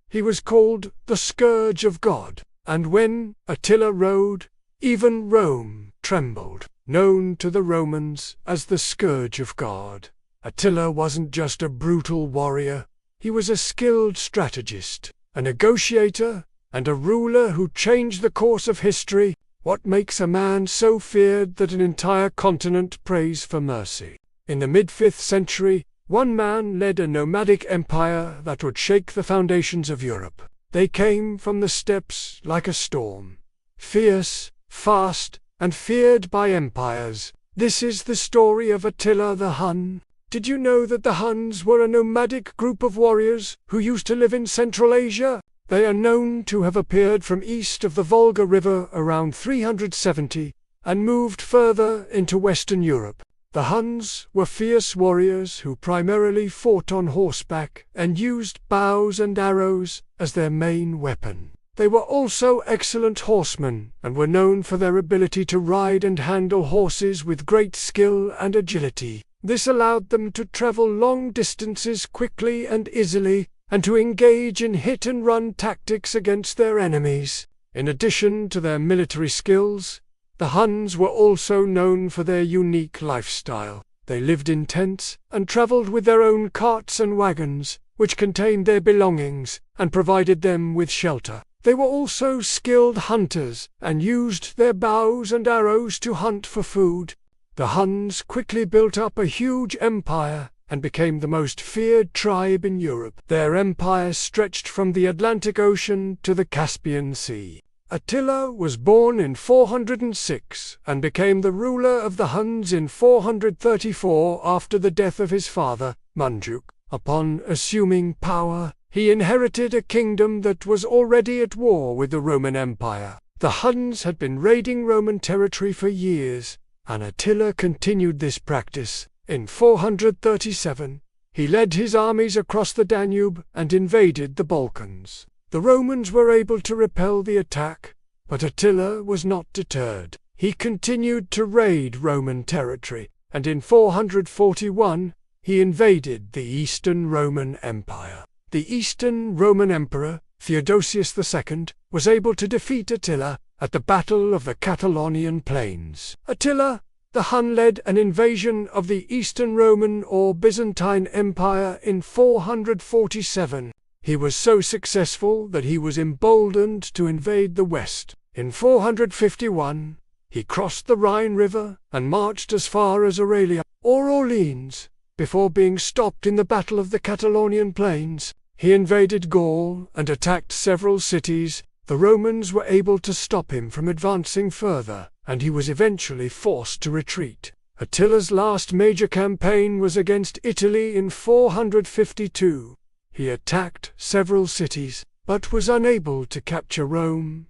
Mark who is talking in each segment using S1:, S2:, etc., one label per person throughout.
S1: He was called the Scourge of God, and when Attila rode, even Rome trembled. Known to the Romans as the Scourge of God, Attila wasn't just a brutal warrior, he was a skilled strategist, a negotiator, and a ruler who changed the course of history. What makes a man so feared that an entire continent prays for mercy? In the mid-5th century, one man led a nomadic empire that would shake the foundations of Europe. They came from the steppes like a storm, fierce, fast, and feared by empires. This is the story of Attila the Hun. Did you know that the Huns were a nomadic group of warriors who used to live in Central Asia? They are known to have appeared from east of the Volga River around 370 and moved further into Western Europe. The Huns were fierce warriors who primarily fought on horseback and used bows and arrows as their main weapon. They were also excellent horsemen and were known for their ability to ride and handle horses with great skill and agility. This allowed them to travel long distances quickly and easily, and to engage in hit-and-run tactics against their enemies. In addition to their military skills, the Huns were also known for their unique lifestyle. They lived in tents and traveled with their own carts and wagons, which contained their belongings and provided them with shelter. They were also skilled hunters and used their bows and arrows to hunt for food. The Huns quickly built up a huge empire and became the most feared tribe in Europe. Their empire stretched from the Atlantic Ocean to the Caspian Sea. Attila was born in 406 and became the ruler of the Huns in 434 after the death of his father, Munjuk. Upon assuming power, he inherited a kingdom that was already at war with the Roman Empire. The Huns had been raiding Roman territory for years, and Attila continued this practice. In 437, he led his armies across the Danube and invaded the Balkans. The Romans were able to repel the attack, but Attila was not deterred. He continued to raid Roman territory, and in 441, he invaded the Eastern Roman Empire. The Eastern Roman Emperor, Theodosius II, was able to defeat Attila at the Battle of the Catalaunian Plains. Attila the Hun led an invasion of the Eastern Roman or Byzantine Empire in 447. He was so successful that he was emboldened to invade the West. In 451, he crossed the Rhine River and marched as far as Aurelia or Orleans, before being stopped in the Battle of the Catalaunian Plains. He invaded Gaul and attacked several cities. The Romans were able to stop him from advancing further, and he was eventually forced to retreat. Attila's last major campaign was against Italy in 452. He attacked several cities, but was unable to capture Rome.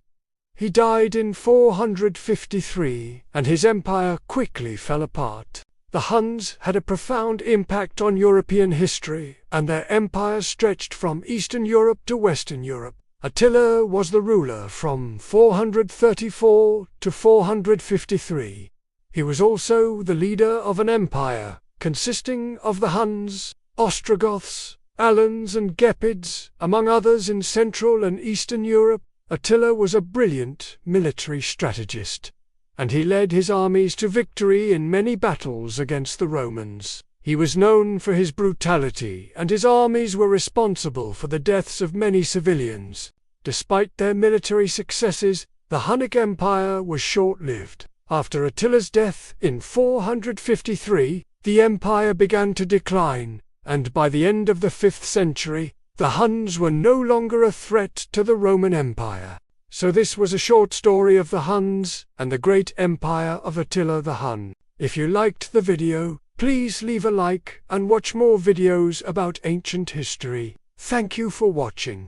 S1: He died in 453, and his empire quickly fell apart. The Huns had a profound impact on European history, and their empire stretched from Eastern Europe to Western Europe. Attila was the ruler from 434 to 453. He was also the leader of an empire consisting of the Huns, Ostrogoths, Alans and Gepids, among others in Central and Eastern Europe. Attila was a brilliant military strategist, and he led his armies to victory in many battles against the Romans. He was known for his brutality, and his armies were responsible for the deaths of many civilians. Despite their military successes, the Hunnic Empire was short-lived. After Attila's death in 453, the empire began to decline, and by the end of the 5th century, the Huns were no longer a threat to the Roman Empire. So this was a short story of the Huns and the great empire of Attila the Hun. If you liked the video, please leave a like and watch more videos about ancient history. Thank you for watching.